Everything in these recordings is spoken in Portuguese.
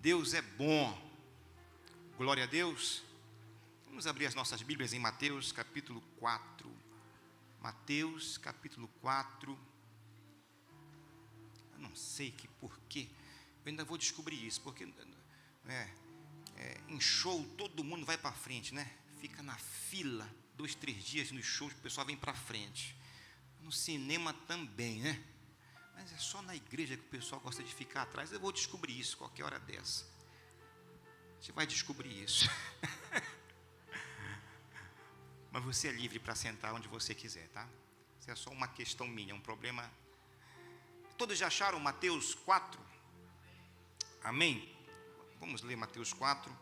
Deus é bom. Glória a Deus. Vamos abrir as nossas Bíblias em Mateus capítulo 4. Mateus capítulo 4. Eu não sei que porquê. Eu ainda vou descobrir isso, porque em show todo mundo vai para frente, né? Fica na fila 2, 3 dias nos shows, o pessoal vem para frente. No cinema também, né? Mas é só na igreja que o pessoal gosta de ficar atrás. Eu vou descobrir isso qualquer hora dessa. Você vai descobrir isso. Mas você é livre para sentar onde você quiser, tá? Isso é só uma questão minha, um problema. Todos já acharam Mateus 4? Amém? Vamos ler Mateus 4.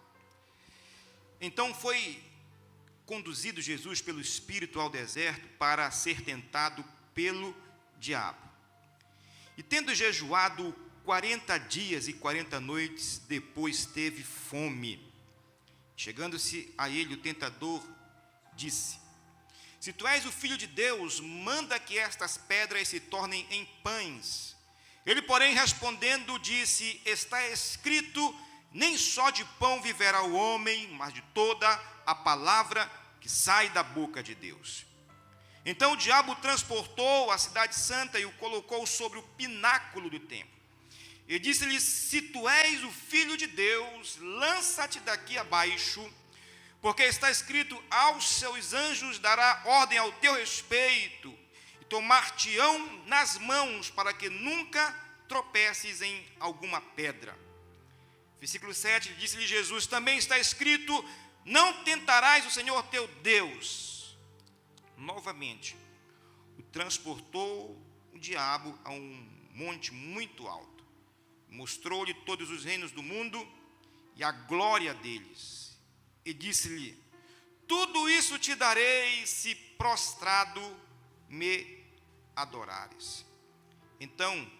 Então foi conduzido Jesus pelo Espírito ao deserto para ser tentado pelo diabo. E tendo jejuado 40 dias e 40 noites, depois teve fome. Chegando-se a ele o tentador, disse: se tu és o Filho de Deus, manda que estas pedras se tornem em pães. Ele, porém, respondendo, disse: está escrito, nem só de pão viverá o homem, mas de toda a palavra que sai da boca de Deus. Então o diabo o transportou à cidade santa e o colocou sobre o pináculo do templo. E disse-lhe: se tu és o Filho de Deus, lança-te daqui abaixo, porque está escrito, aos seus anjos dará ordem ao teu respeito, e tomar-te-ão nas mãos, para que nunca tropeces em alguma pedra. Versículo 7, disse-lhe Jesus, também está escrito, não tentarás o Senhor teu Deus. Novamente, o transportou o diabo a um monte muito alto, mostrou-lhe todos os reinos do mundo e a glória deles, e disse-lhe, tudo isso te darei, se prostrado me adorares. Então,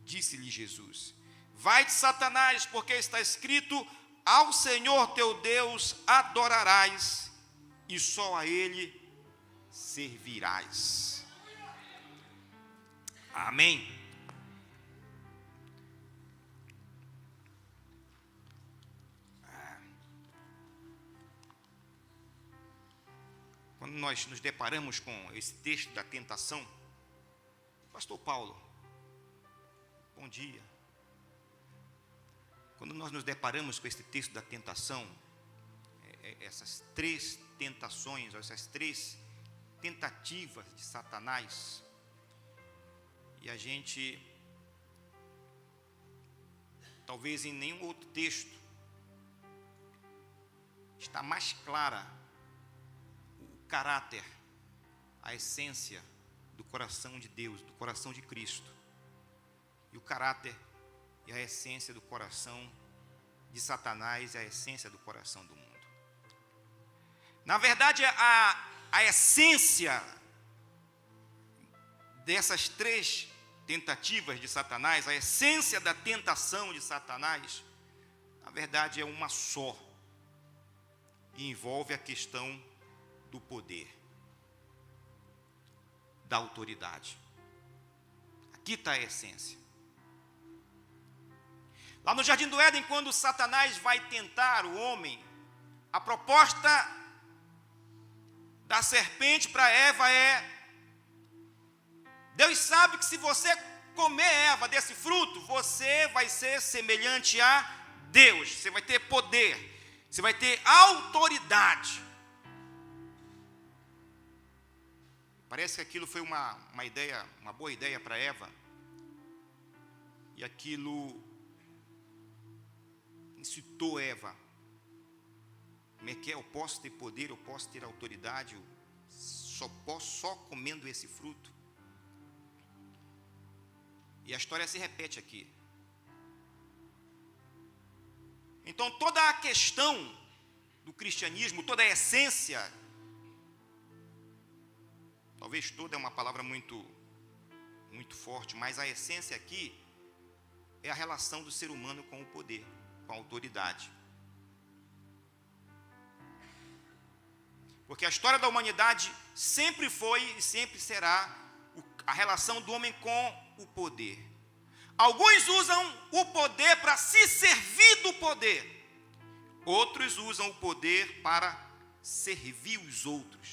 disse-lhe Jesus, vai-te, Satanás, porque está escrito, ao Senhor teu Deus adorarás, e só a Ele servirás. Amém. Quando nós nos deparamos com esse texto da tentação, Pastor Paulo, bom dia. Quando nós nos deparamos com esse texto da tentação, essas 3 tentações, essas 3 tentativas de Satanás, e a gente, talvez em nenhum outro texto, está mais clara o caráter, a essência do coração de Deus, do coração de Cristo, e o caráter e a essência do coração de Satanás e a essência do coração do mundo. Na verdade, a essência dessas 3 tentativas de Satanás, a essência da tentação de Satanás, na verdade é uma só, e envolve a questão do poder, da autoridade. Aqui está a essência. Lá no Jardim do Éden, quando Satanás vai tentar o homem, a proposta da serpente para Eva é: Deus sabe que se você comer, Eva, desse fruto, você vai ser semelhante a Deus, você vai ter poder, você vai ter autoridade. Parece que aquilo foi uma boa ideia para Eva, e aquilo incitou Eva. Como é que é? Eu posso ter poder, eu posso ter autoridade, eu só comendo esse fruto. E a história se repete aqui. Então toda a questão do cristianismo, toda a essência, talvez toda é uma palavra muito forte, mas a essência aqui é a relação do ser humano com o poder, com a autoridade. Porque a história da humanidade sempre foi e sempre será a relação do homem com o poder. Alguns usam o poder para se servir poder. Outros usam o poder para servir os outros.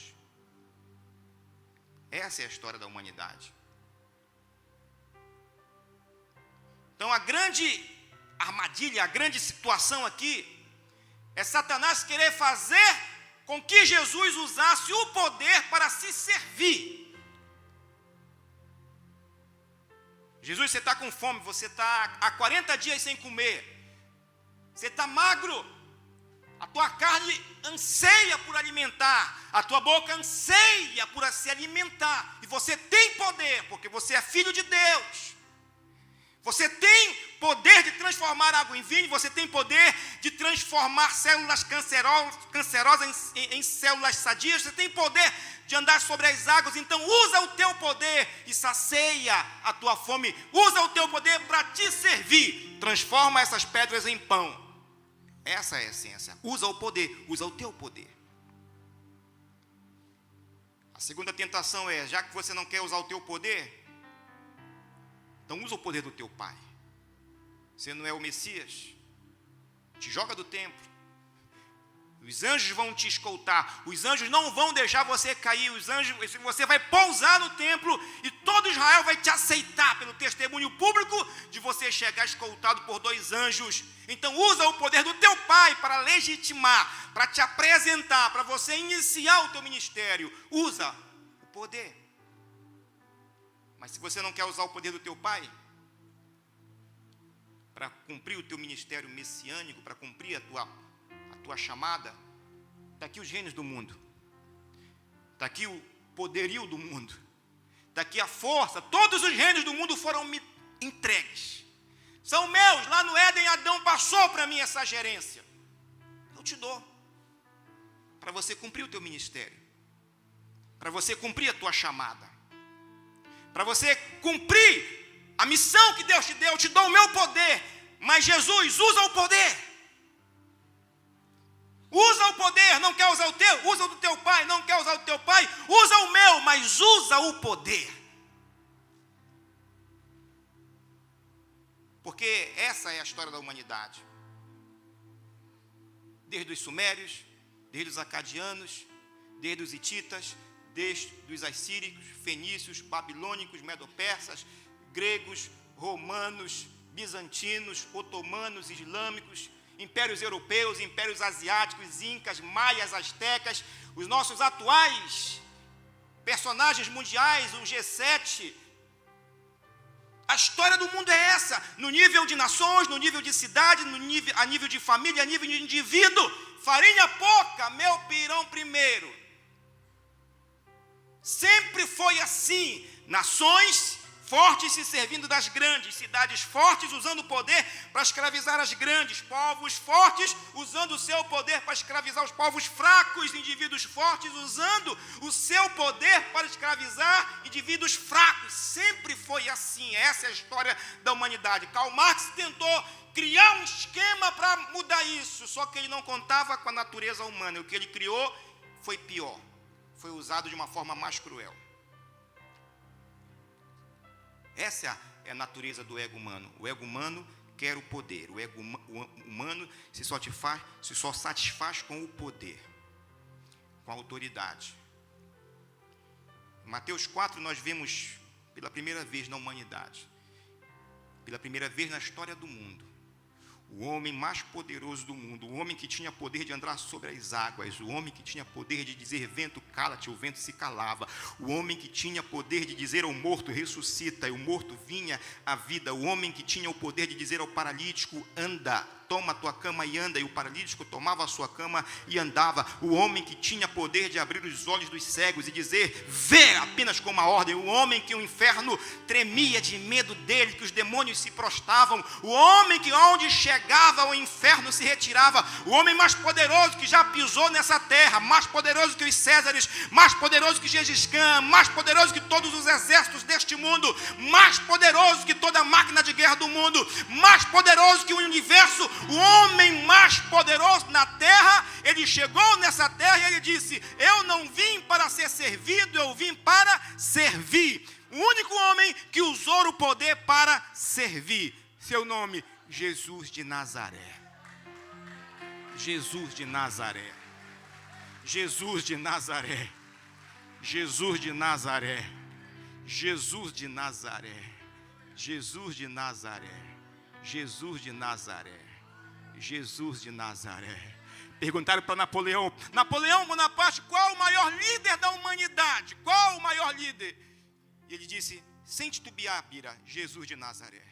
Essa é a história da humanidade. Então a grande armadilha, a grande situação aqui é Satanás querer fazer com que Jesus usasse o poder para se servir. Jesus, você está com fome, você está há 40 dias sem comer, você está magro, a tua carne anseia por alimentar, a tua boca anseia por se alimentar, e você tem poder, porque você é filho de Deus. Você tem poder de transformar água em vinho, você tem poder de transformar células cancerosas em células sadias, você tem poder de andar sobre as águas. Então usa o teu poder e sacia a tua fome, usa o teu poder para te servir, transforma essas pedras em pão. Essa é a essência, usa o poder, usa o teu poder. A segunda tentação é, já que você não quer usar o teu poder, então usa o poder do teu pai. Você não é o Messias, te joga do templo, os anjos vão te escoltar, os anjos não vão deixar você cair, os anjos, você vai pousar no templo e todo Israel vai te aceitar pelo testemunho público de você chegar escoltado por 2 anjos. Então usa o poder do teu pai para legitimar, para te apresentar, para você iniciar o teu ministério. Usa o poder. Mas se você não quer usar o poder do teu pai para cumprir o teu ministério messiânico, para cumprir a tua chamada, está aqui os reinos do mundo, está aqui o poderio do mundo, está aqui a força. Todos os reinos do mundo foram me entregues, são meus. Lá no Éden, Adão passou para mim essa gerência. Eu te dou para você cumprir o teu ministério, para você cumprir a tua chamada, para você cumprir a missão que Deus te deu. Eu te dou o meu poder, mas Jesus, usa o poder. Usa o poder, não quer usar o teu? Usa o do teu pai, não quer usar o do teu pai? Usa o meu, mas usa o poder. Porque essa é a história da humanidade. Desde os sumérios, desde os acadianos, desde os hititas, desde os assírios, fenícios, babilônicos, medo-persas, gregos, romanos, bizantinos, otomanos, islâmicos, impérios europeus, impérios asiáticos, incas, maias, astecas, os nossos atuais personagens mundiais, o G7. A história do mundo é essa, no nível de nações, no nível de cidade, a nível de família, a nível de indivíduo. Farinha pouca, meu pirão primeiro. Sempre foi assim, nações fortes se servindo das grandes, cidades fortes usando o poder para escravizar as grandes, povos fortes usando o seu poder para escravizar os povos fracos, indivíduos fortes usando o seu poder para escravizar indivíduos fracos. Sempre foi assim, essa é a história da humanidade. Karl Marx tentou criar um esquema para mudar isso, só que ele não contava com a natureza humana. O que ele criou foi pior, foi usado de uma forma mais cruel. Essa é a natureza do ego humano. O ego humano quer o poder. O ego humano se só satisfaz com o poder, com a autoridade. Em Mateus 4 nós vemos pela primeira vez na humanidade, pela primeira vez na história do mundo, o homem mais poderoso do mundo, o homem que tinha poder de andar sobre as águas, o homem que tinha poder de dizer vento cala-te, o vento se calava, o homem que tinha poder de dizer ao morto ressuscita, e o morto vinha à vida, o homem que tinha o poder de dizer ao paralítico anda, toma a tua cama e anda, e o paralítico tomava a sua cama e andava, o homem que tinha poder de abrir os olhos dos cegos e dizer vê, apenas com uma ordem, o homem que o inferno tremia de medo dele, que os demônios se prostravam, o homem que onde chegava o inferno se retirava, o homem mais poderoso que já pisou nessa terra, mais poderoso que os Césares, mais poderoso que Gengis Khan, mais poderoso que todos os exércitos deste mundo, mais poderoso que toda a máquina de guerra do mundo, mais poderoso que o universo, o homem mais poderoso na terra. Ele chegou nessa terra e ele disse: eu não vim para ser servido, eu vim para servir. O único homem que usou o poder para servir. Seu nome, Jesus de Nazaré. Jesus de Nazaré. Jesus de Nazaré. Jesus de Nazaré. Jesus de Nazaré. Jesus de Nazaré. Jesus de Nazaré. Jesus de Nazaré. Perguntaram para Napoleão: Napoleão Bonaparte, qual o maior líder da humanidade? Qual o maior líder? E ele disse, sem titubear, Bira, Jesus de Nazaré.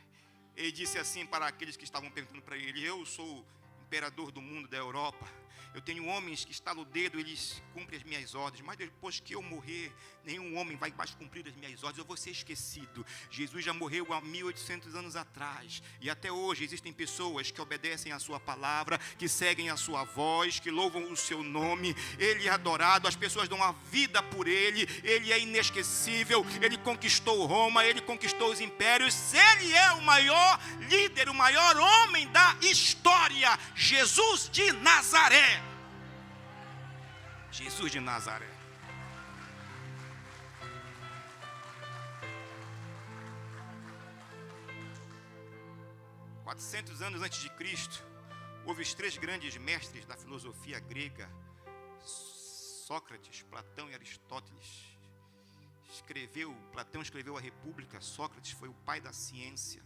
Ele disse assim para aqueles que estavam perguntando para ele: eu sou o imperador do mundo, da Europa. Eu tenho homens que estalam o dedo, eles cumprem as minhas ordens, mas depois que eu morrer, nenhum homem vai mais cumprir as minhas ordens, eu vou ser esquecido. Jesus já morreu há 1800 anos atrás, e até hoje existem pessoas que obedecem a sua palavra, que seguem a sua voz, que louvam o seu nome. Ele é adorado, as pessoas dão a vida por ele é inesquecível, ele conquistou Roma, ele conquistou os impérios, ele é o maior líder, o maior homem da história, Jesus de Nazaré. Jesus de Nazaré. Quatrocentos anos antes de Cristo, houve os três grandes mestres da filosofia grega, Sócrates, Platão e Aristóteles. Platão escreveu a República, Sócrates foi o pai da ciência,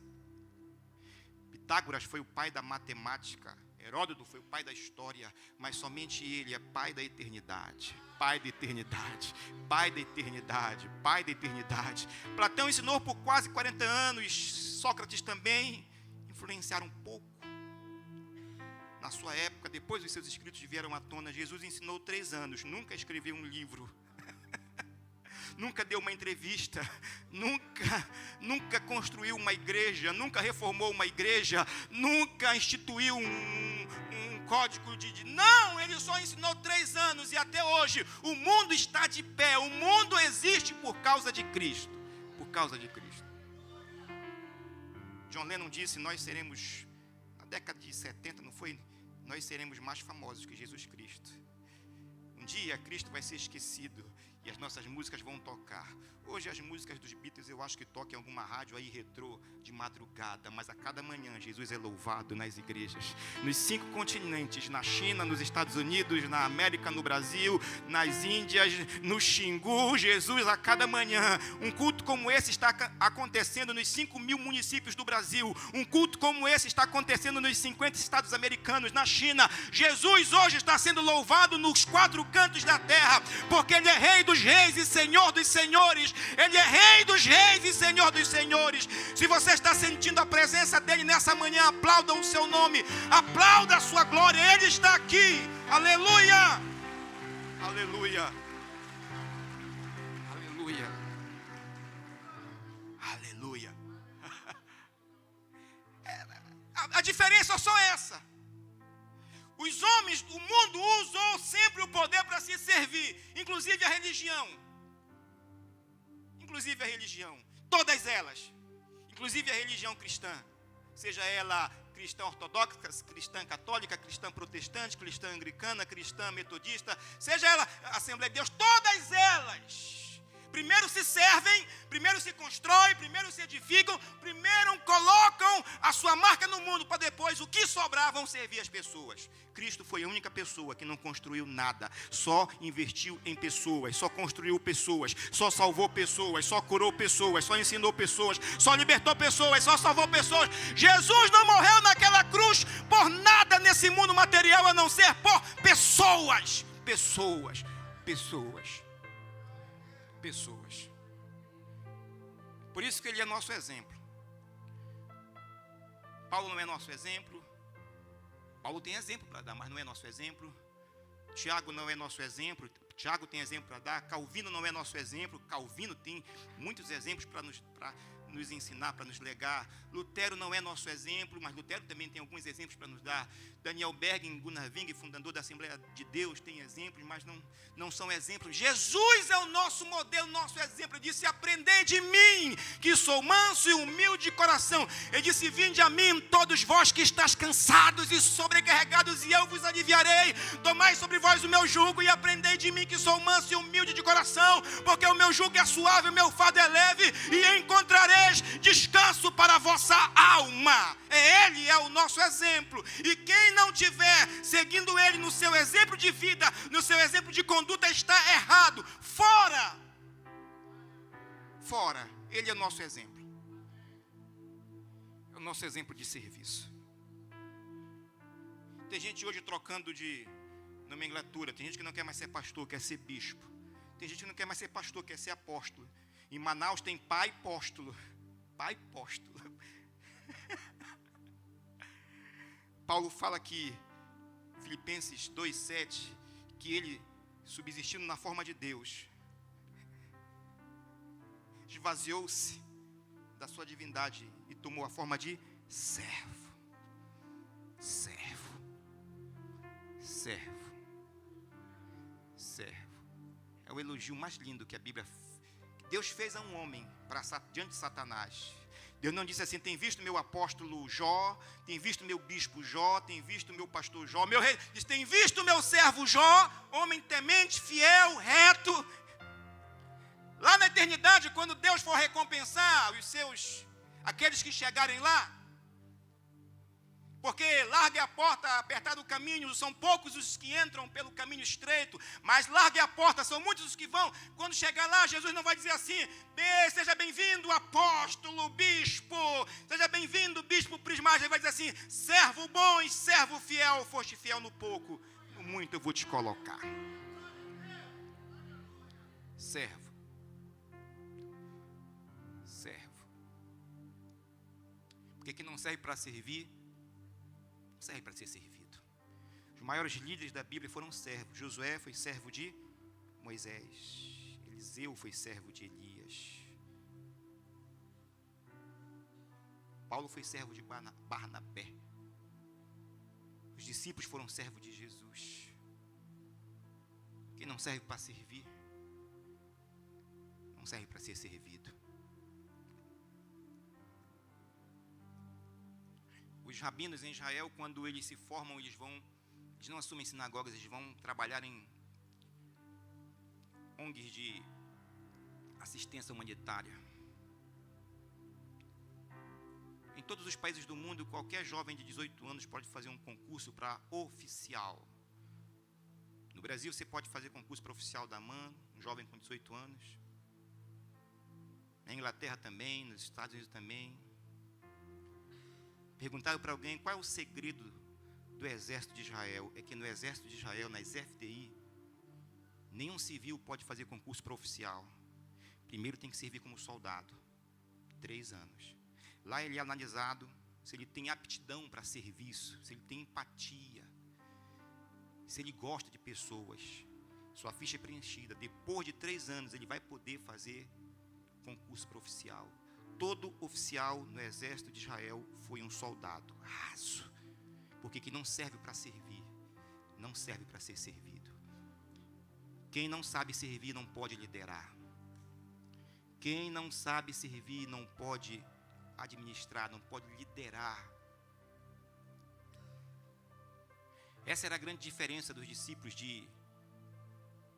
Pitágoras foi o pai da matemática, Heródoto foi o pai da história, mas somente ele é pai da eternidade. Pai da eternidade, pai da eternidade, pai da eternidade. Platão ensinou por quase 40 anos, Sócrates também influenciaram um pouco. Na sua época, depois os seus escritos vieram à tona, Jesus ensinou 3 anos, nunca escreveu um livro. Nunca deu uma entrevista, nunca construiu uma igreja, nunca reformou uma igreja, nunca instituiu um código Não, ele só ensinou 3 anos e até hoje o mundo está de pé, o mundo existe por causa de Cristo. Por causa de Cristo. John Lennon disse, nós seremos, na década de 70, não foi? Nós seremos mais famosos que Jesus Cristo. Um dia Cristo vai ser esquecido e as nossas músicas vão tocar. Hoje as músicas dos Beatles eu acho que tocam em alguma rádio aí retrô de madrugada, mas a cada manhã Jesus é louvado nas igrejas, nos 5 continentes, na China, nos Estados Unidos, na América, no Brasil, nas Índias, no Xingu. Jesus a cada manhã, um culto como esse está acontecendo nos 5.000 municípios do Brasil, um culto como esse está acontecendo nos 50 estados americanos, na China. Jesus hoje está sendo louvado nos 4 cantos da terra, porque Ele é Rei dos Reis e Senhor dos Senhores. Ele é Rei dos Reis e Senhor dos Senhores. Se você está sentindo a presença dEle nessa manhã, aplauda o seu nome, aplauda a sua glória. Ele está aqui, aleluia, aleluia, aleluia, aleluia. A diferença é só essa. Os homens do mundo usam sempre o poder para se servir, inclusive a religião. Inclusive a religião, todas elas, inclusive a religião cristã, seja ela cristã ortodoxa, cristã católica, cristã protestante, cristã anglicana, cristã metodista, seja ela Assembleia de Deus, todas elas primeiro se servem, primeiro se constroem, primeiro se edificam, primeiro colocam a sua marca no mundo, para depois o que sobrar vão servir as pessoas. Cristo foi a única pessoa que não construiu nada, só investiu em pessoas, só construiu pessoas, só salvou pessoas, só curou pessoas, só ensinou pessoas, só libertou pessoas, só salvou pessoas. Jesus não morreu naquela cruz por nada nesse mundo material, a não ser por pessoas, pessoas, pessoas. Pessoas. Por isso que ele é nosso exemplo. Paulo não é nosso exemplo. Paulo tem exemplo para dar, mas não é nosso exemplo. Tiago não é nosso exemplo. Tiago tem exemplo para dar. Calvino não é nosso exemplo. Calvino tem muitos exemplos para nos ensinar, para nos legar. Lutero não é nosso exemplo, mas Lutero também tem alguns exemplos para nos dar. Daniel Bergen, Gunnar Wing, fundador da Assembleia de Deus, tem exemplos, mas não são exemplos. Jesus é o nosso modelo, nosso exemplo. Ele disse, aprendei de mim, que sou manso e humilde de coração. Ele disse, vinde a mim, todos vós que estáis cansados e sobrecarregados, e eu vos aliviarei. Tomai sobre vós o meu jugo e aprendei de mim, que sou manso e humilde de coração, porque o meu jugo é suave, o meu fardo é leve, e encontrarei trazereis descanso para a vossa alma. Ele é o nosso exemplo. E quem não tiver seguindo ele no seu exemplo de vida, no seu exemplo de conduta, está errado. Fora! Fora. Ele é o nosso exemplo. É o nosso exemplo de serviço. Tem gente hoje trocando de nomenclatura. Tem gente que não quer mais ser pastor, quer ser bispo. Tem gente que não quer mais ser pastor, quer ser apóstolo. Em Manaus tem pai apóstolo. Pai apóstolo. Paulo fala que, Filipenses 2,7, que ele, subsistindo na forma de Deus, esvaziou-se da sua divindade e tomou a forma de servo. Servo. Servo. Servo. É o elogio mais lindo que a Bíblia. Deus fez a um homem diante de Satanás. Deus não disse assim: tem visto meu apóstolo Jó, tem visto meu bispo Jó, tem visto meu pastor Jó, meu rei. Diz: tem visto meu servo Jó, homem temente, fiel, reto. Lá na eternidade, quando Deus for recompensar aqueles que chegarem lá, porque largue a porta, apertado o caminho, são poucos os que entram pelo caminho estreito, mas largue a porta, são muitos os que vão. Quando chegar lá, Jesus não vai dizer assim: seja bem-vindo, apóstolo, bispo, seja bem-vindo, bispo prismático. Ele vai dizer assim: servo bom e servo fiel, foste fiel no pouco, no muito eu vou te colocar. Servo. Servo. Porque quem não serve para servir, serve para ser servido. Os maiores líderes da Bíblia foram servos. Josué foi servo de Moisés. Eliseu foi servo de Elias. Paulo foi servo de Barnabé. Os discípulos foram servos de Jesus. Quem não serve para servir, não serve para ser servido. Os rabinos em Israel, quando eles se formam, eles não assumem sinagogas, eles vão trabalhar em ONGs de assistência humanitária. Em todos os países do mundo, qualquer jovem de 18 anos pode fazer um concurso para oficial. No Brasil, você pode fazer concurso para oficial da MAN, um jovem com 18 anos. Na Inglaterra também, nos Estados Unidos também. Perguntaram para alguém qual é o segredo do exército de Israel. É que no exército de Israel, nas FDI, nenhum civil pode fazer concurso para oficial. Primeiro tem que servir como soldado, 3 anos. Lá ele é analisado se ele tem aptidão para serviço, se ele tem empatia, se ele gosta de pessoas. Sua ficha é preenchida. Depois de 3 anos ele vai poder fazer concurso para oficial. Todo oficial no exército de Israel foi um soldado raso, porque quem não serve para servir, não serve para ser servido. Quem não sabe servir não pode liderar. Quem não sabe servir não pode administrar, não pode liderar. Essa era a grande diferença dos discípulos de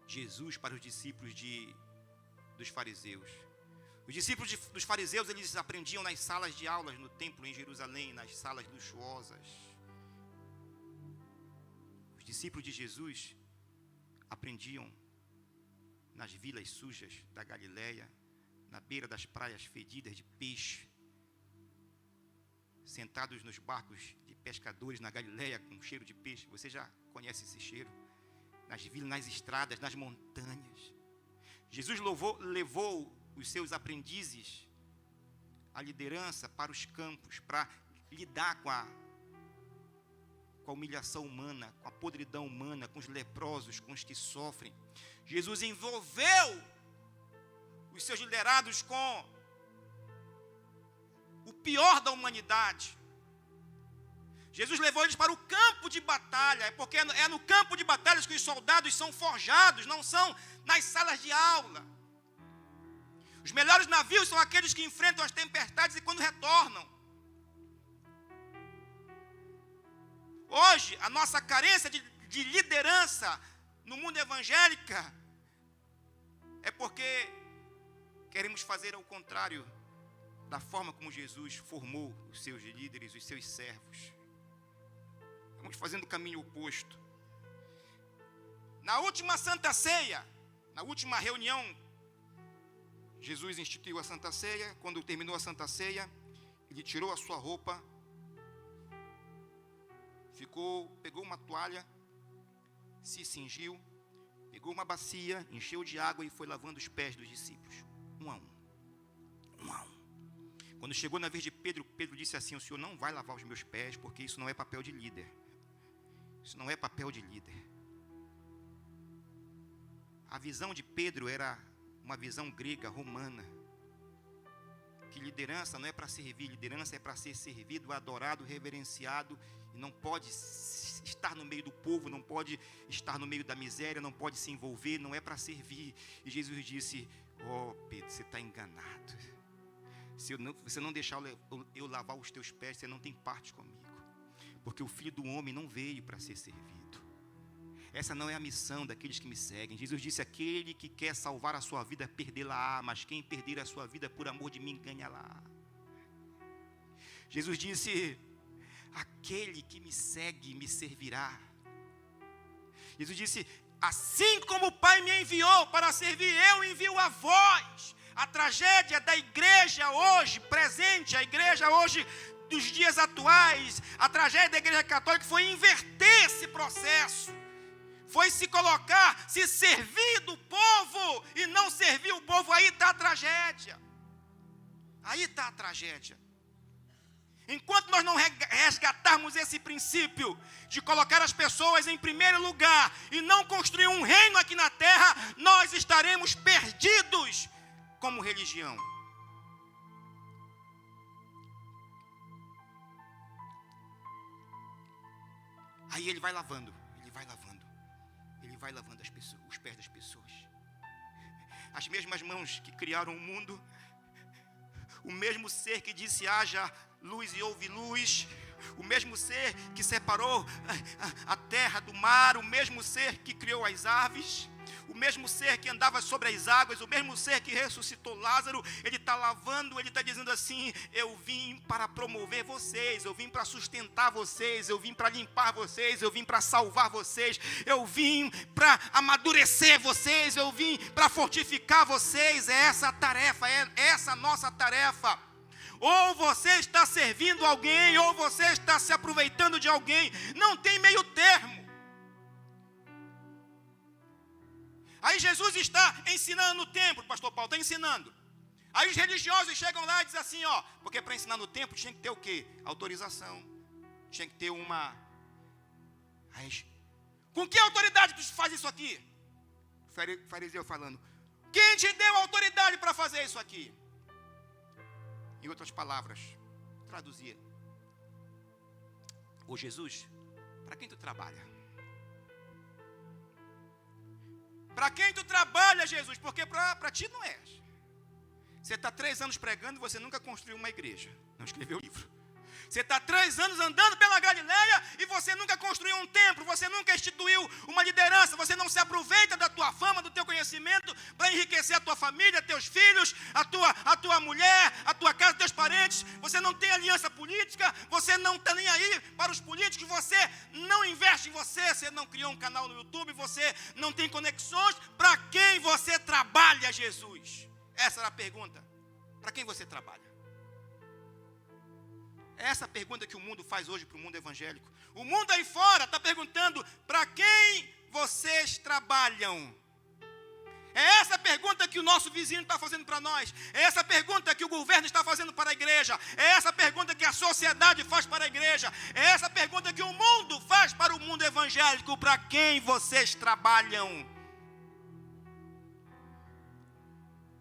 Jesus para os discípulos dos fariseus. Os discípulos dos fariseus, eles aprendiam nas salas de aulas no templo em Jerusalém, nas salas luxuosas. Os discípulos de Jesus aprendiam nas vilas sujas da Galileia, na beira das praias fedidas de peixe, sentados nos barcos de pescadores na Galileia com cheiro de peixe. Você já conhece esse cheiro? Nas vilas, nas estradas, nas montanhas. Jesus levou os seus aprendizes, a liderança, para os campos, para lidar com a humilhação humana, com a podridão humana, com os leprosos, com os que sofrem. Jesus envolveu os seus liderados com o pior da humanidade. Jesus levou eles para o campo de batalha, porque é no campo de batalhas que os soldados são forjados, não são nas salas de aula. Os melhores navios são aqueles que enfrentam as tempestades e quando retornam. Hoje, a nossa carência de liderança no mundo evangélico é porque queremos fazer ao contrário da forma como Jesus formou os seus líderes, os seus servos. Estamos fazendo o caminho oposto. Na última Santa Ceia, na última reunião, Jesus instituiu a Santa Ceia. Quando terminou a Santa Ceia, ele tirou a sua roupa, pegou uma toalha, se cingiu, pegou uma bacia, encheu de água e foi lavando os pés dos discípulos, um a um. Quando chegou na vez de Pedro, Pedro disse assim: o senhor não vai lavar os meus pés, porque isso não é papel de líder. Isso não é papel de líder. A visão de Pedro era uma visão grega, romana. Que liderança não é para servir, liderança é para ser servido, adorado, reverenciado. E não pode estar no meio do povo, não pode estar no meio da miséria, não pode se envolver, não é para servir. E Jesus disse: oh Pedro, você está enganado. Se você não deixar eu lavar os teus pés, você não tem parte comigo. Porque o Filho do Homem não veio para ser servido. Essa não é a missão daqueles que me seguem. Jesus disse: aquele que quer salvar a sua vida, perdê-la-á, mas quem perder a sua vida por amor de mim, ganha-la. Jesus disse: aquele que me segue, me servirá. Jesus disse: assim como o Pai me enviou para servir, eu envio a vós. A tragédia da igreja hoje, presente, a igreja hoje dos dias atuais, a tragédia da igreja católica foi inverter esse processo. Foi se colocar, se servir do povo e não servir o povo. Aí está a tragédia. Aí está a tragédia. Enquanto nós não resgatarmos esse princípio de colocar as pessoas em primeiro lugar e não construir um reino aqui na terra, nós estaremos perdidos como religião. Aí ele vai lavando as pessoas, os pés das pessoas. As mesmas mãos que criaram o mundo, o mesmo ser que disse haja luz e houve luz, o mesmo ser que separou a terra do mar, o mesmo ser que criou as aves, o mesmo ser que andava sobre as águas, o mesmo ser que ressuscitou Lázaro. Ele está lavando, ele está dizendo assim: eu vim para promover vocês, eu vim para sustentar vocês, eu vim para limpar vocês, eu vim para salvar vocês, eu vim para amadurecer vocês, eu vim para fortificar vocês. É essa a tarefa, é essa a nossa tarefa. Ou você está servindo alguém, ou você está se aproveitando de alguém. Não tem meio termo. Aí Jesus está ensinando no templo, o pastor Paulo está ensinando. Aí os religiosos chegam lá e dizem assim, ó, porque para ensinar no templo tinha que ter o quê? Autorização. Tinha que ter uma... Aí, com que autoridade tu faz isso aqui? O fariseu falando: quem te deu autoridade para fazer isso aqui? Em outras palavras, traduzia: ô Jesus, para quem tu trabalha? Para quem tu trabalha, Jesus? Porque para ti não é. Você está 3 anos pregando e você nunca construiu uma igreja, não escreveu livro. Você está 3 anos andando pela Galileia e você nunca construiu um templo, você nunca instituiu uma liderança, você não se aproveita da tua fama, do teu conhecimento para enriquecer a tua família, teus filhos, a tua mulher, a tua casa, teus parentes. Você não tem aliança política, você não está nem aí para os políticos, você não investe em você, você não criou um canal no YouTube, você não tem conexões. Para quem você trabalha, Jesus? Essa era a pergunta. Para quem você trabalha? Essa pergunta que o mundo faz hoje para o mundo evangélico. O mundo aí fora está perguntando: para quem vocês trabalham? É essa pergunta que o nosso vizinho está fazendo para nós. É essa pergunta que o governo está fazendo para a igreja. É essa pergunta que a sociedade faz para a igreja. É essa pergunta que o mundo faz para o mundo evangélico: para quem vocês trabalham?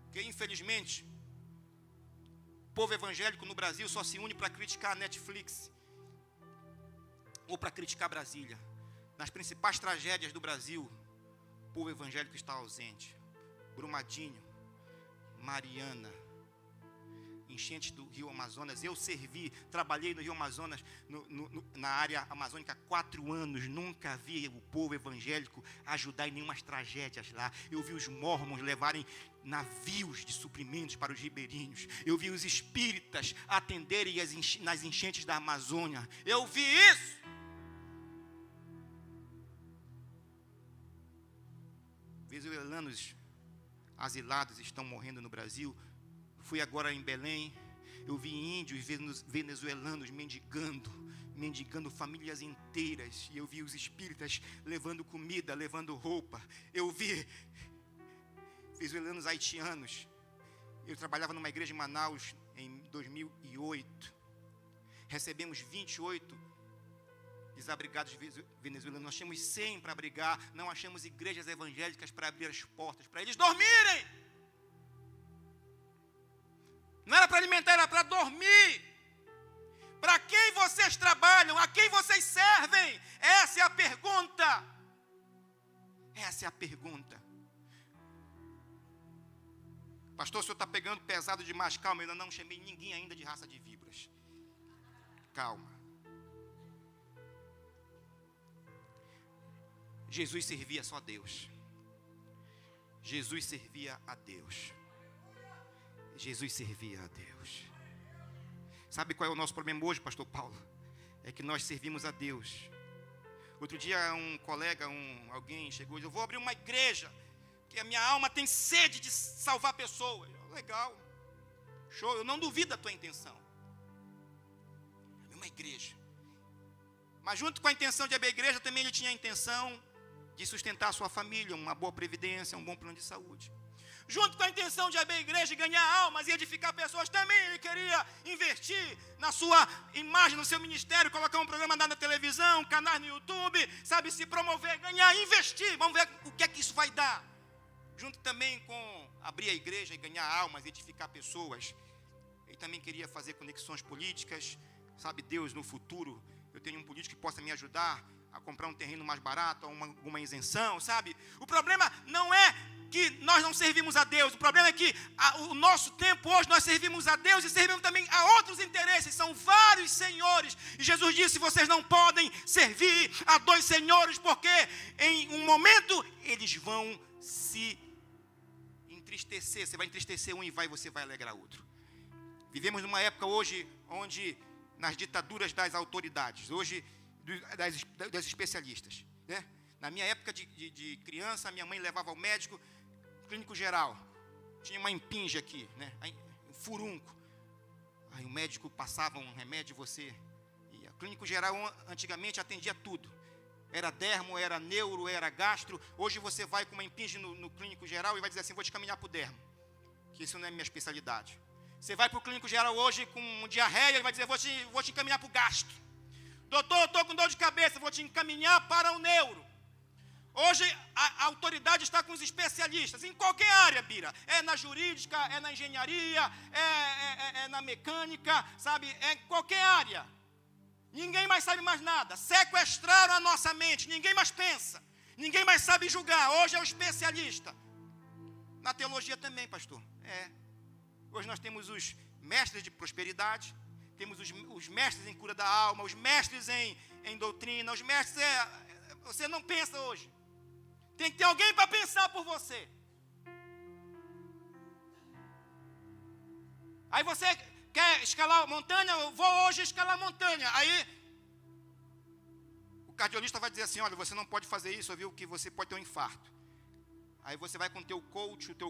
Porque infelizmente o povo evangélico no Brasil só se une para criticar a Netflix ou para criticar Brasília. Nas principais tragédias do Brasil, o povo evangélico está ausente. Brumadinho, Mariana, enchente do Rio Amazonas. Eu servi, trabalhei no Rio Amazonas, na área amazônica há 4 anos. Nunca vi o povo evangélico ajudar em nenhumas tragédias lá. Eu vi os mormons levarem navios de suprimentos para os ribeirinhos. Eu vi os espíritas atenderem nas enchentes da Amazônia. Eu vi isso. Venezuelanos asilados estão morrendo no Brasil. Fui agora em Belém, eu vi índios venezuelanos mendigando famílias inteiras. E eu vi os espíritas levando comida, levando roupa. Eu vi venezuelanos haitianos. Eu trabalhava numa igreja em Manaus em 2008. Recebemos 28 desabrigados venezuelanos. Nós tínhamos 100 para abrigar. Não achamos igrejas evangélicas para abrir as portas para eles dormirem. Não era para alimentar, era para dormir. Para quem vocês trabalham? A quem vocês servem? Essa é a pergunta. Essa é a pergunta. Pastor, o senhor está pegando pesado demais. Calma, eu ainda não chamei ninguém ainda de raça de víboras. Calma. Jesus servia só a Deus. Jesus servia a Deus. Jesus servia a Deus. Sabe qual é o nosso problema hoje, pastor Paulo? É que nós servimos a Deus. Outro dia um colega, alguém chegou e disse: eu vou abrir uma igreja, que a minha alma tem sede de salvar pessoas. Legal, show, eu não duvido da tua intenção. É uma igreja. Mas junto com a intenção de abrir a igreja, também ele tinha a intenção de sustentar a sua família, uma boa previdência, um bom plano de saúde. Junto com a intenção de abrir a igreja e ganhar almas e edificar pessoas, também ele queria investir na sua imagem, no seu ministério, colocar um programa na televisão, um canal no YouTube, sabe, se promover, ganhar, investir. Vamos ver o que é que isso vai dar. Junto também com abrir a igreja e ganhar almas, edificar pessoas, ele também queria fazer conexões políticas. Sabe, Deus, no futuro, eu tenho um político que possa me ajudar a comprar um terreno mais barato, alguma isenção, sabe? O problema não é que nós não servimos a Deus. O problema é que o nosso tempo hoje nós servimos a Deus e servimos também a outros interesses. São vários senhores. E Jesus disse: vocês não podem servir a 2 senhores, porque em um momento eles vão se entristecer. Você vai entristecer um e você vai alegrar outro. Vivemos numa época hoje onde, nas ditaduras das autoridades, hoje das especialistas, né? Na minha época de criança, minha mãe levava ao médico, clínico geral, tinha uma impinge aqui, né? Um furúnculo. Aí o médico passava um remédio e você ia. Clínico geral antigamente atendia tudo. Era dermo, era neuro, era gastro. Hoje você vai com uma impinge no clínico geral e vai dizer assim: vou te caminhar para o dermo, que isso não é minha especialidade. Você vai para o clínico geral hoje com diarreia e vai dizer: vou te encaminhar para o gastro. Doutor, eu estou com dor de cabeça, vou te encaminhar para o neuro. Hoje a autoridade está com os especialistas, em qualquer área, Bira. É na jurídica, é na engenharia, é na mecânica, sabe? É em qualquer área. Ninguém mais sabe mais nada. Sequestraram a nossa mente, ninguém mais pensa. Ninguém mais sabe julgar. Hoje é o especialista. Na teologia também, pastor. Hoje nós temos os mestres de prosperidade, temos os mestres em cura da alma, os mestres em doutrina, os mestres você não pensa hoje. Tem que ter alguém para pensar por você. Aí você quer escalar a montanha, eu vou hoje escalar a montanha. Aí o cardiologista vai dizer assim: olha, você não pode fazer isso, viu, que você pode ter um infarto. Aí você vai com o teu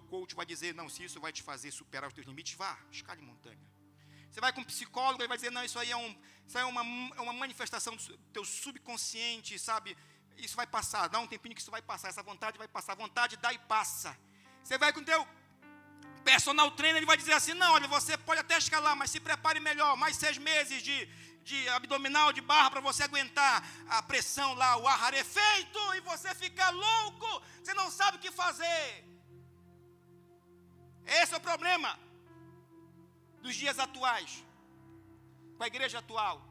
coach vai dizer: não, se isso vai te fazer superar os teus limites, vá, escale montanha. Você vai com um psicólogo, ele vai dizer: não, isso aí é uma manifestação do teu subconsciente, sabe? Isso vai passar, dá um tempinho que isso vai passar, essa vontade vai passar, a vontade dá e passa. Você vai com o teu personal trainer, ele vai dizer assim: não, olha, você pode até escalar, mas se prepare melhor, mais 6 meses de abdominal, de barra, para você aguentar a pressão lá, o ar rarefeito, e você fica louco, você não sabe o que fazer. Esse é o problema dos dias atuais, com a igreja atual.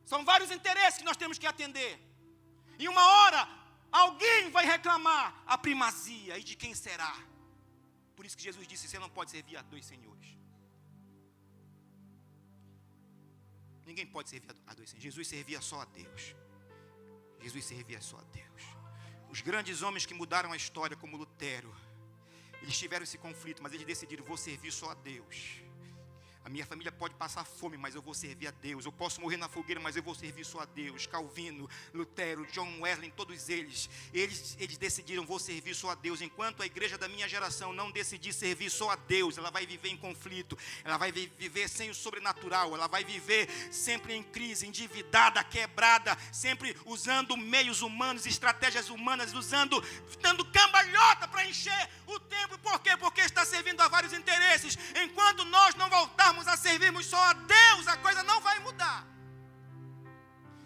São vários interesses que nós temos que atender. E uma hora, alguém vai reclamar a primazia. E de quem será? Por isso que Jesus disse, você não pode servir a 2 senhores. Ninguém pode servir a 2 senhores. Jesus servia só a Deus. Jesus servia só a Deus. Os grandes homens que mudaram a história, como Lutero, eles tiveram esse conflito, mas eles decidiram, vou servir só a Deus. A minha família pode passar fome, mas eu vou servir a Deus. Eu posso morrer na fogueira, mas eu vou servir só a Deus. Calvino, Lutero, John Wesley, todos eles decidiram, vou servir só a Deus. Enquanto a igreja da minha geração não decidir servir só a Deus, ela vai viver em conflito, ela vai viver sem o sobrenatural, ela vai viver sempre em crise, endividada, quebrada, sempre usando meios humanos, estratégias humanas, dando cambalhota para encher o tempo. Por quê? Porque está servindo a vários interesses. Enquanto nós não voltarmos a servirmos só a Deus, a coisa não vai mudar.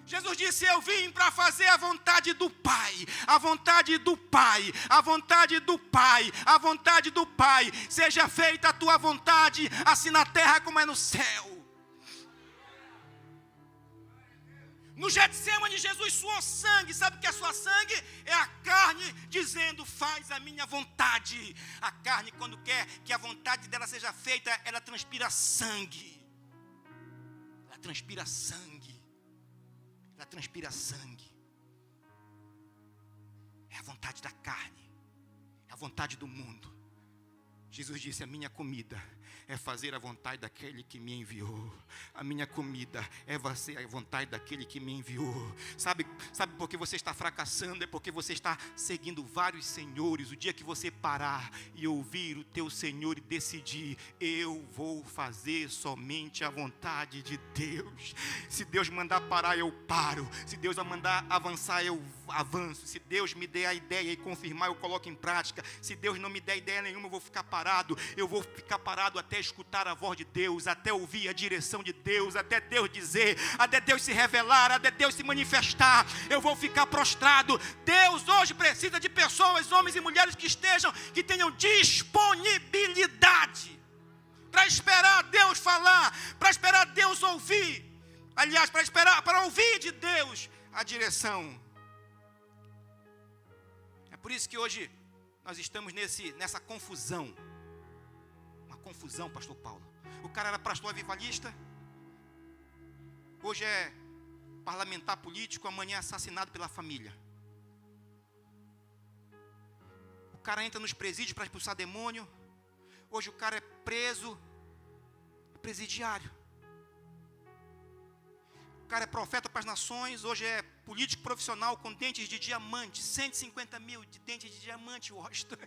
Jesus disse, eu vim para fazer a vontade do Pai, a vontade do Pai, a vontade do Pai, a vontade do Pai. Seja feita a tua vontade, assim na terra como é no céu. No Getsemane, Jesus suou sangue. Sabe o que é suar sangue? É a carne dizendo, faz a minha vontade. A carne, quando quer que a vontade dela seja feita, ela transpira sangue. Ela transpira sangue. Ela transpira sangue. É a vontade da carne. É a vontade do mundo. Jesus disse, a minha comida é fazer a vontade daquele que me enviou. A minha comida é fazer a vontade daquele que me enviou. Sabe por que você está fracassando? É porque você está seguindo vários senhores. O dia que você parar e ouvir o teu Senhor e decidir, eu vou fazer somente a vontade de Deus. Se Deus mandar parar, eu paro. Se Deus mandar avançar, eu avanço. Se Deus me der a ideia e confirmar, eu coloco em prática. Se Deus não me der ideia nenhuma, eu vou ficar parado. Eu vou ficar parado até escutar a voz de Deus, até ouvir a direção de Deus, até Deus dizer, até Deus se revelar, até Deus se manifestar. Eu vou ficar prostrado. Deus hoje precisa de pessoas, homens e mulheres que tenham disponibilidade para esperar Deus falar, para esperar Deus ouvir. Aliás, para ouvir de Deus a direção. É por isso que hoje nós estamos nessa confusão. Confusão, pastor Paulo. O cara era pastor avivalista, hoje é parlamentar político, amanhã é assassinado pela família. O cara entra nos presídios para expulsar demônio, hoje o cara é preso, presidiário. O cara é profeta para as nações, hoje é político profissional com dentes de diamante, 150 mil de dentes de diamante, Washington.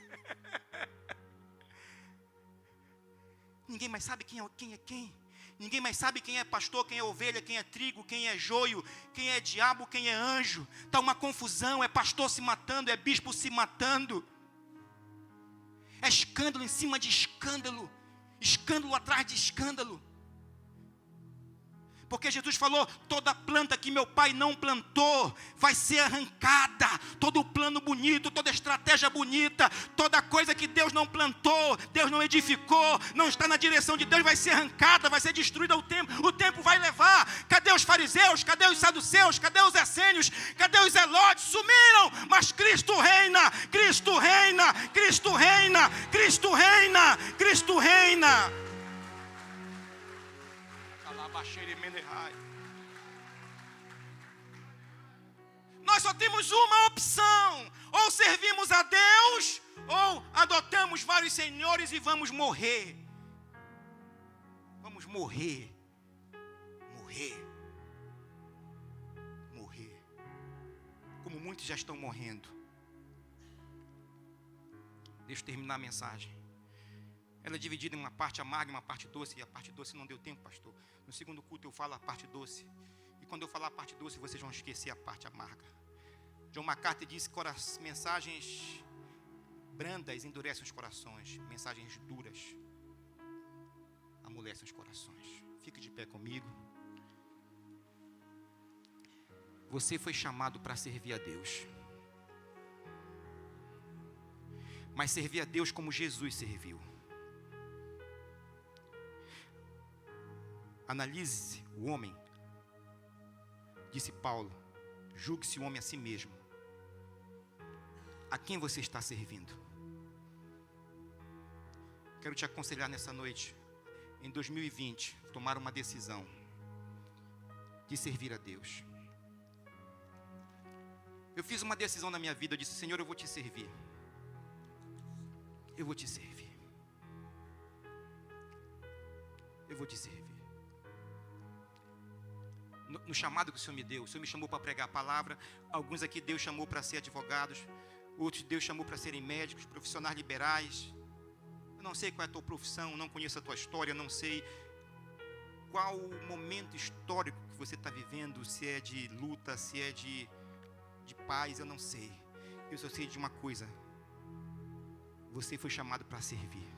Ninguém mais sabe quem é quem. Ninguém mais sabe quem é pastor, quem é ovelha, quem é trigo, quem é joio, quem é diabo, quem é anjo. Está uma confusão, é pastor se matando, é bispo se matando. É escândalo em cima de escândalo. Escândalo atrás de escândalo. Porque Jesus falou, toda planta que meu pai não plantou vai ser arrancada. Todo plano bonito, toda estratégia bonita, toda coisa que Deus não plantou, Deus não edificou, não está na direção de Deus, vai ser arrancada, vai ser destruída o tempo. O tempo vai levar. Cadê os fariseus? Cadê os saduceus? Cadê os essênios? Cadê os zelotes? Sumiram, mas Cristo reina, Cristo reina, Cristo reina, Cristo reina, Cristo reina. Nós só temos uma opção: ou servimos a Deus, ou adotamos vários senhores e vamos morrer. Vamos morrer. Como muitos já estão morrendo. Deixa eu terminar a mensagem. Ela é dividida em uma parte amarga e uma parte doce. E a parte doce não deu tempo, pastor. No segundo culto eu falo a parte doce. E quando eu falar a parte doce, vocês vão esquecer a parte amarga. John MacArthur disse que mensagens brandas endurecem os corações. Mensagens duras amolecem os corações. Fique de pé comigo. Você foi chamado para servir a Deus. Mas servir a Deus como Jesus serviu. Analise o homem, disse Paulo, julgue-se o homem a si mesmo. A quem você está servindo? Quero te aconselhar nessa noite, em 2020, tomar uma decisão de servir a Deus. Eu fiz uma decisão na minha vida, eu disse: Senhor, eu vou te servir. Eu vou te servir. Eu vou te servir. No chamado que o Senhor me deu, o Senhor me chamou para pregar a palavra. Alguns aqui Deus chamou para ser advogados, outros Deus chamou para serem médicos, profissionais liberais. Eu não sei qual é a tua profissão, não conheço a tua história, não sei qual o momento histórico que você está vivendo, se é de luta, se é de paz, eu não sei. Eu só sei de uma coisa: você foi chamado para servir.